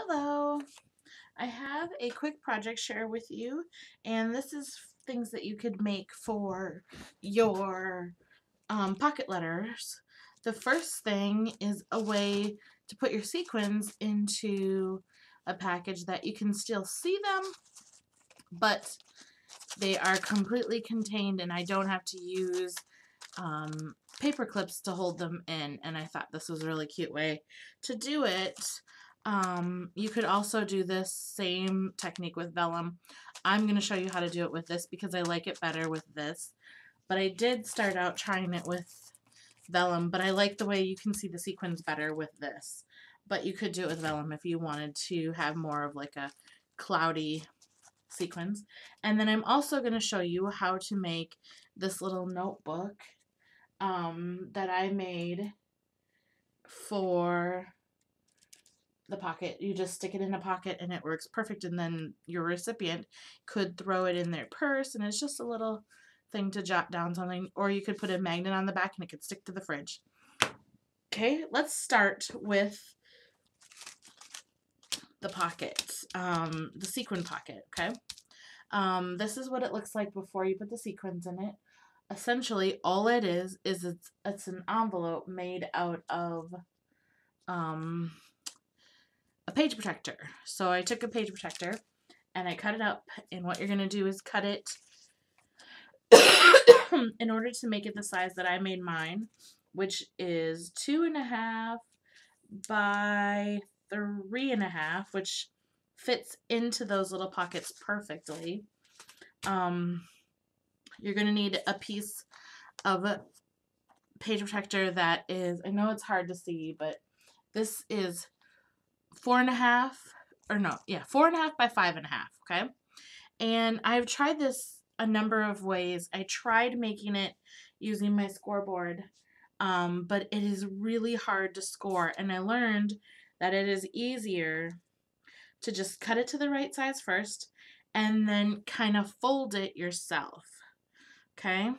Hello! I have a quick project share with you, and this is things that you could make for your pocket letters. The first thing is a way to put your sequins into a package that you can still see them, but they are completely contained and I don't have to use paper clips to hold them in, and I thought this was a really cute way to do it. You could also do this same technique with vellum. I'm going to show you how to do it with this because I like it better with this, but I did start out trying it with vellum, but I like the way you can see the sequins better with this. But you could do it with vellum if you wanted to have more of like a cloudy sequins. And then I'm also going to show you how to make this little notebook that I made for the pocket. You just stick it in a pocket and it works perfect, and then your recipient could throw it in their purse, and it's just a little thing to jot down something, or you could put a magnet on the back and it could stick to the fridge. Okay, let's start with the pocket, the sequin pocket, okay? This is what it looks like before you put the sequins in it. Essentially, all it is it's an envelope made out of a page protector. So I took a page protector and I cut it up, and what you're going to do is cut it in order to make it the size that I made mine, which is 2.5 by 3.5, which fits into those little pockets perfectly. You're going to need a piece of a page protector that is, I know it's hard to see, but this is 4.5, or no, yeah, 4.5 by 5.5, okay? And I've tried this a number of ways. I tried making it using my scoreboard, but it is really hard to score, and I learned that it is easier to just cut it to the right size first and then kind of fold it yourself, okay?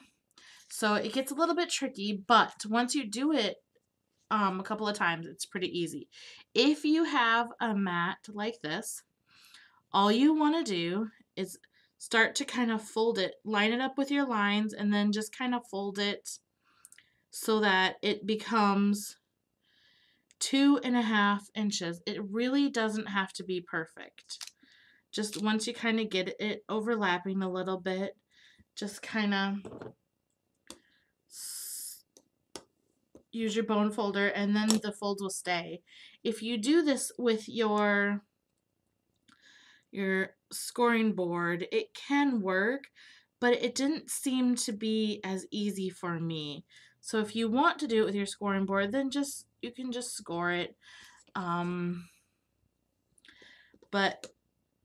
So it gets a little bit tricky, but once you do it a couple of times, it's pretty easy. If you have a mat like this, all you want to do is start to kind of fold it, line it up with your lines, and then just kind of fold it so that it becomes 2.5 inches. It really doesn't have to be perfect. Just once you kind of get it overlapping a little bit, just kind of use your bone folder, and then the folds will stay. If you do this with your scoring board, it can work, but it didn't seem to be as easy for me. So if you want to do it with your scoring board, then you can just score it. But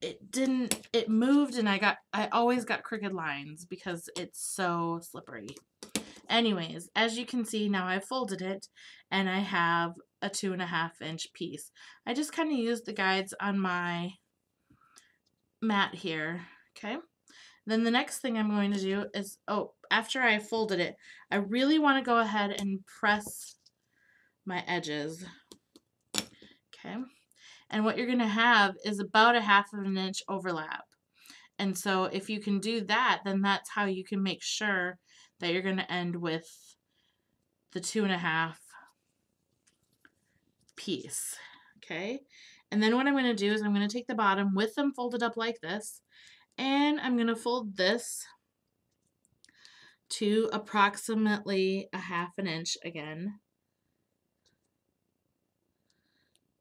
it moved, and I always got crooked lines because it's so slippery. Anyways, as you can see, now I've folded it and I have a 2.5 inch piece. I just kind of used the guides on my mat here, okay? Then the next thing I'm going to do is, after I folded it, I really want to go ahead and press my edges, okay? And what you're going to have is about 1/2 inch overlap. And so if you can do that, then that's how you can make sure that you're going to end with the 2.5 piece, okay? And then what I'm going to do is I'm going to take the bottom with them folded up like this, and I'm going to fold this to approximately 1/2 inch again.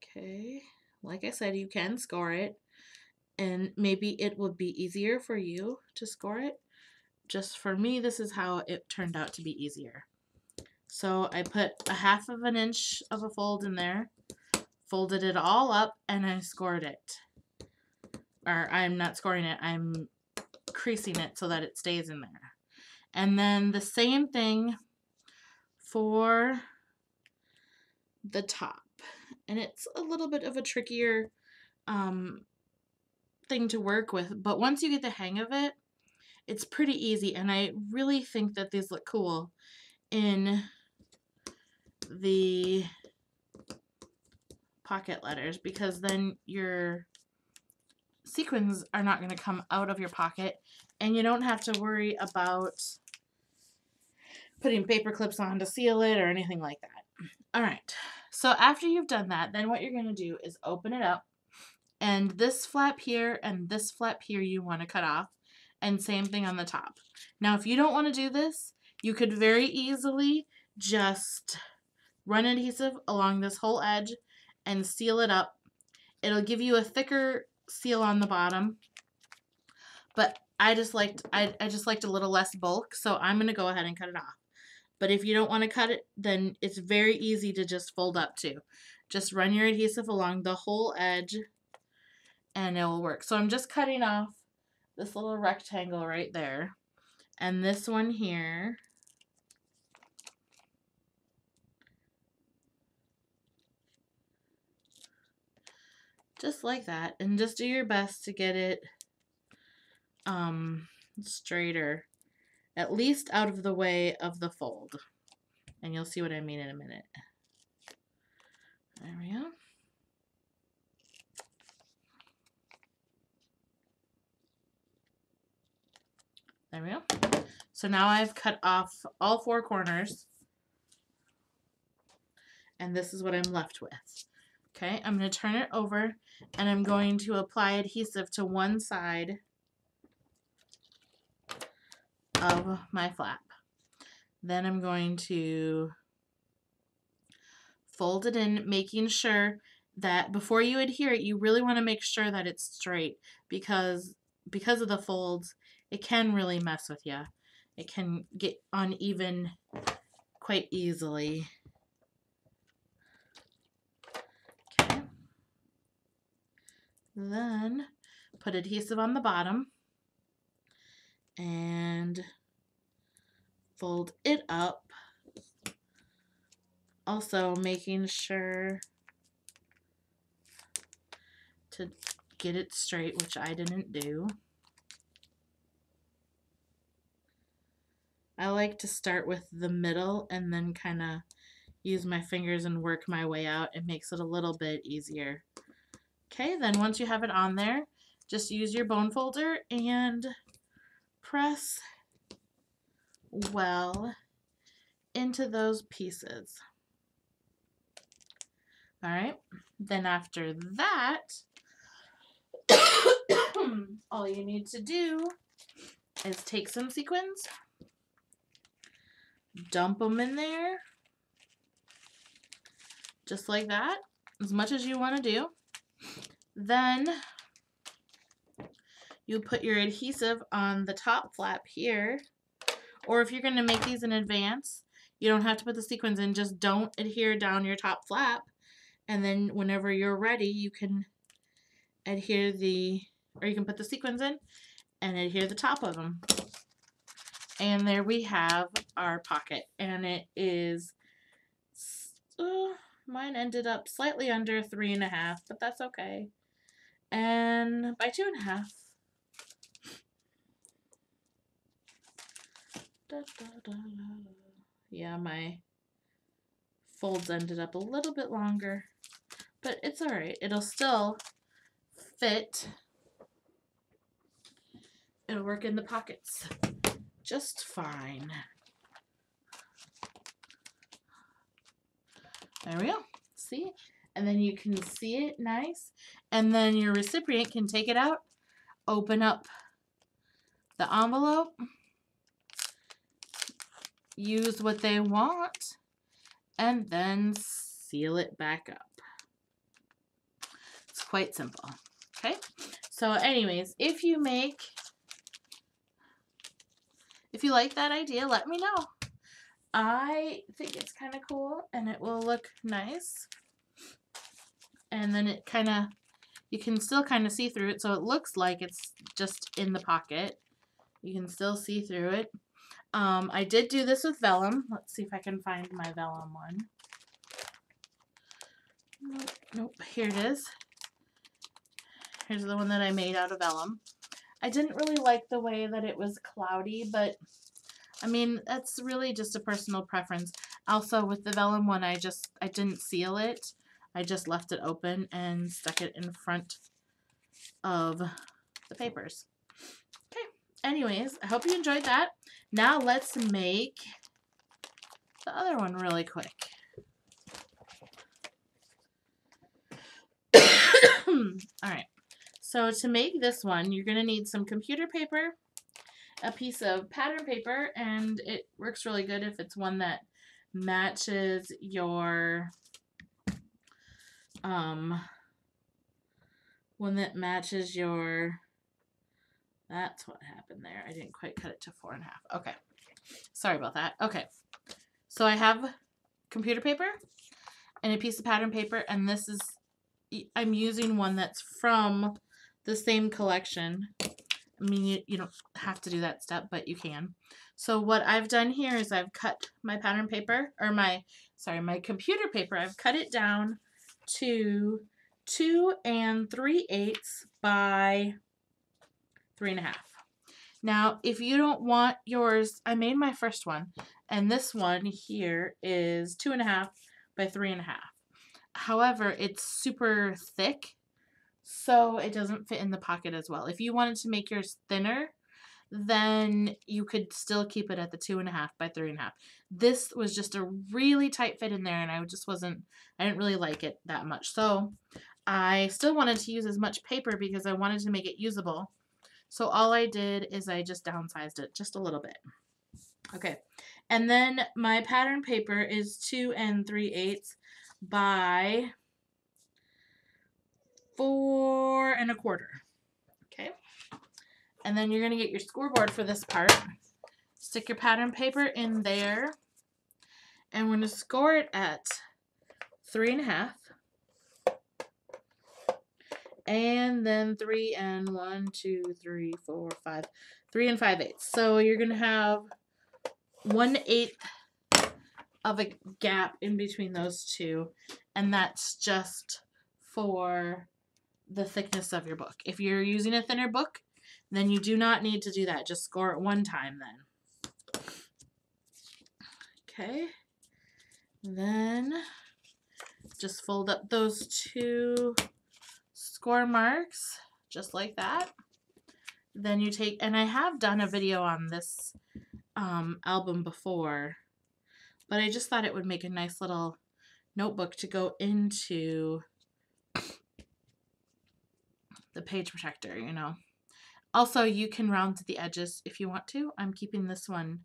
Okay, like I said, you can score it, and maybe it would be easier for you to score it. Just for me, this is how it turned out to be easier. So I put 1/2 inch of a fold in there, folded it all up, and I scored it. Or I'm not scoring it, I'm creasing it so that it stays in there. And then the same thing for the top. And it's a little bit of a trickier thing to work with, but once you get the hang of it, it's pretty easy, and I really think that these look cool in the pocket letters, because then your sequins are not going to come out of your pocket, and you don't have to worry about putting paper clips on to seal it or anything like that. All right, so after you've done that, then what you're going to do is open it up, and this flap here and this flap here you want to cut off, and same thing on the top. Now if you don't want to do this, you could very easily just run adhesive along this whole edge and seal it up. It'll give you a thicker seal on the bottom, but I just liked a little less bulk, so I'm going to go ahead and cut it off. But if you don't want to cut it, then it's very easy to just fold up too. Just run your adhesive along the whole edge and it will work. So I'm just cutting off this little rectangle right there, and this one here. Just like that, and just do your best to get it straighter, at least out of the way of the fold, and you'll see what I mean in a minute. There we go. There we go. So now I've cut off all 4 corners, and this is what I'm left with. Okay, I'm going to turn it over, and I'm going to apply adhesive to one side of my flap. Then I'm going to fold it in, making sure that before you adhere it, you really want to make sure that it's straight, because of the folds, it can really mess with you. It can get uneven quite easily. Okay. Then put adhesive on the bottom and fold it up. Also making sure to get it straight, which I didn't do. I like to start with the middle and then kind of use my fingers and work my way out. It makes it a little bit easier. Okay, then once you have it on there, just use your bone folder and press well into those pieces. All right, then after that, all you need to do is take some sequins, dump them in there, just like that, as much as you want to do. Then you put your adhesive on the top flap here, or if you're going to make these in advance, you don't have to put the sequins in, just don't adhere down your top flap, and then whenever you're ready, you can adhere you can put the sequins in and adhere the top of them. And there we have our pocket, and it is, mine ended up slightly under 3.5, but that's okay. And by 2.5. Yeah, my folds ended up a little bit longer, but it's alright. It'll still fit. It'll work in the pockets just fine. There we go. See? And then you can see it nice. And then your recipient can take it out, open up the envelope, use what they want, and then seal it back up. It's quite simple. Okay? So anyways, if you like that idea, let me know. I think it's kind of cool, and it will look nice. And then it kind of, you can still kind of see through it, so it looks like it's just in the pocket. You can still see through it. I did do this with vellum. Let's see if I can find my vellum one. Nope, here it is. Here's the one that I made out of vellum. I didn't really like the way that it was cloudy, but I mean, that's really just a personal preference. Also, with the vellum one, I didn't seal it. I just left it open and stuck it in front of the papers. Okay, anyways, I hope you enjoyed that. Now let's make the other one really quick. Alright, so to make this one, you're going to need some computer paper, a piece of pattern paper, and it works really good if it's one that matches your that's what happened there. I didn't quite cut it to 4 1/2. Okay, sorry about that. Okay, so I have computer paper and a piece of pattern paper, and this is, I'm using one that's from the same collection. I mean, you don't have to do that step, but you can. So what I've done here is I've cut my pattern paper, or my computer paper. I've cut it down to 2 3/8 by 3 1/2. Now, if you don't want yours, I made my first one, and this one here is 2 1/2 by 3 1/2. However, it's super thick, so it doesn't fit in the pocket as well. If you wanted to make yours thinner, then you could still keep it at the 2 1/2 by 3 1/2. This was just a really tight fit in there, and I didn't really like it that much. So I still wanted to use as much paper because I wanted to make it usable. So all I did is I just downsized it just a little bit. Okay, and then my pattern paper is 2 3/8 by 4 1/4. Okay, and then you're going to get your scoreboard for this part. Stick your pattern paper in there, and we're going to score it at 3 1/2. And then 3 and 1, 2, 3, 4, 5, 3 5/8. So you're going to have 1/8 of a gap in between those two, and that's just for the thickness of your book. If you're using a thinner book, then you do not need to do that. Just score it one time then. Okay. Then just fold up those two score marks just like that. Then you take, and I have done a video on this album before, but I just thought it would make a nice little notebook to go into the page protector, you know. Also, you can round to the edges if you want to. I'm keeping this one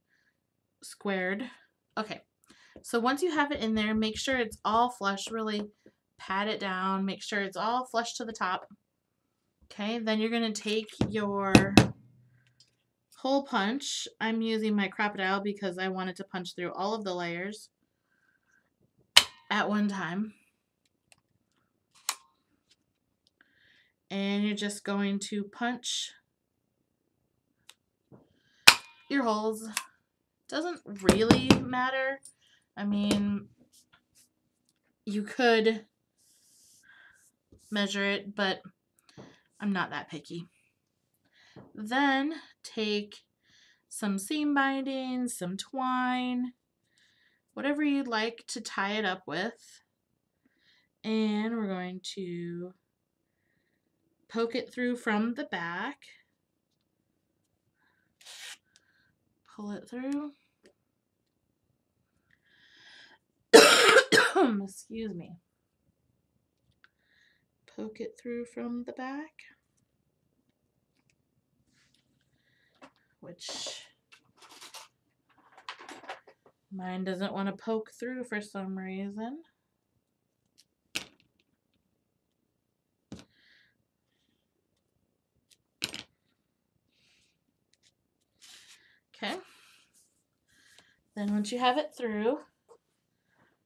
squared. Okay, so once you have it in there, make sure it's all flush. Really pat it down. Make sure it's all flush to the top. Okay, then you're going to take your hole punch. I'm using my Crop-A-Dile because I wanted to punch through all of the layers at one time. And you're just going to punch your holes. Doesn't really matter. I mean, you could measure it, but I'm not that picky. Then take some seam binding, some twine, whatever you'd like to tie it up with, and we're going to poke it through from the back, pull it through. Excuse me. Poke it through from the back, which mine doesn't want to poke through for some reason. Okay. Then once you have it through,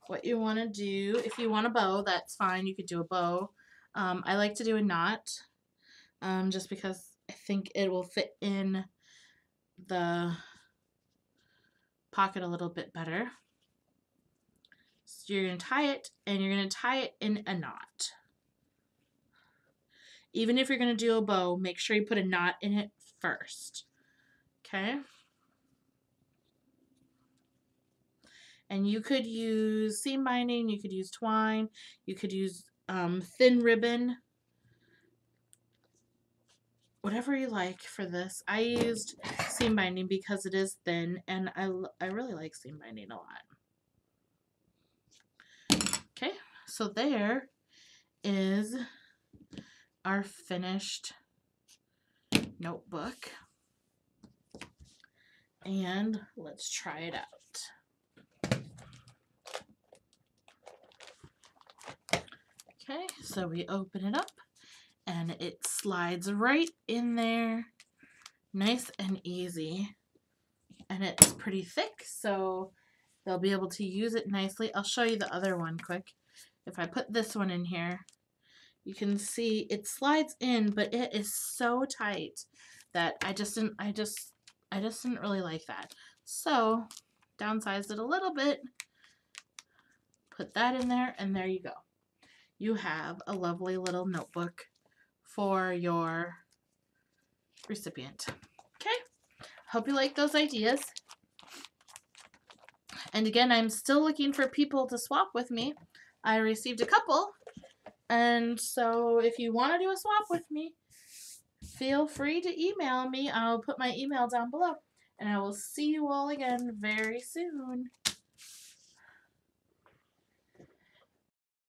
what you want to do, if you want a bow, that's fine. You could do a bow. I like to do a knot just because I think it will fit in the pocket a little bit better. So you're going to tie it, and you're going to tie it in a knot. Even if you're going to do a bow, make sure you put a knot in it first. Okay? And you could use seam binding, you could use twine, you could use thin ribbon, whatever you like for this. I used seam binding because it is thin, and I really like seam binding a lot. Okay, so there is our finished notebook. And let's try it out. Okay, so we open it up and it slides right in there, nice and easy. And it's pretty thick, so they'll be able to use it nicely. I'll show you the other one quick. If I put this one in here, you can see it slides in, but it is so tight that I just didn't really like that. So downsized it a little bit, put that in there, and there you go. You have a lovely little notebook for your recipient. Okay, hope you like those ideas. And again, I'm still looking for people to swap with me. I received a couple, and so if you want to do a swap with me, feel free to email me. I'll put my email down below, and I will see you all again very soon.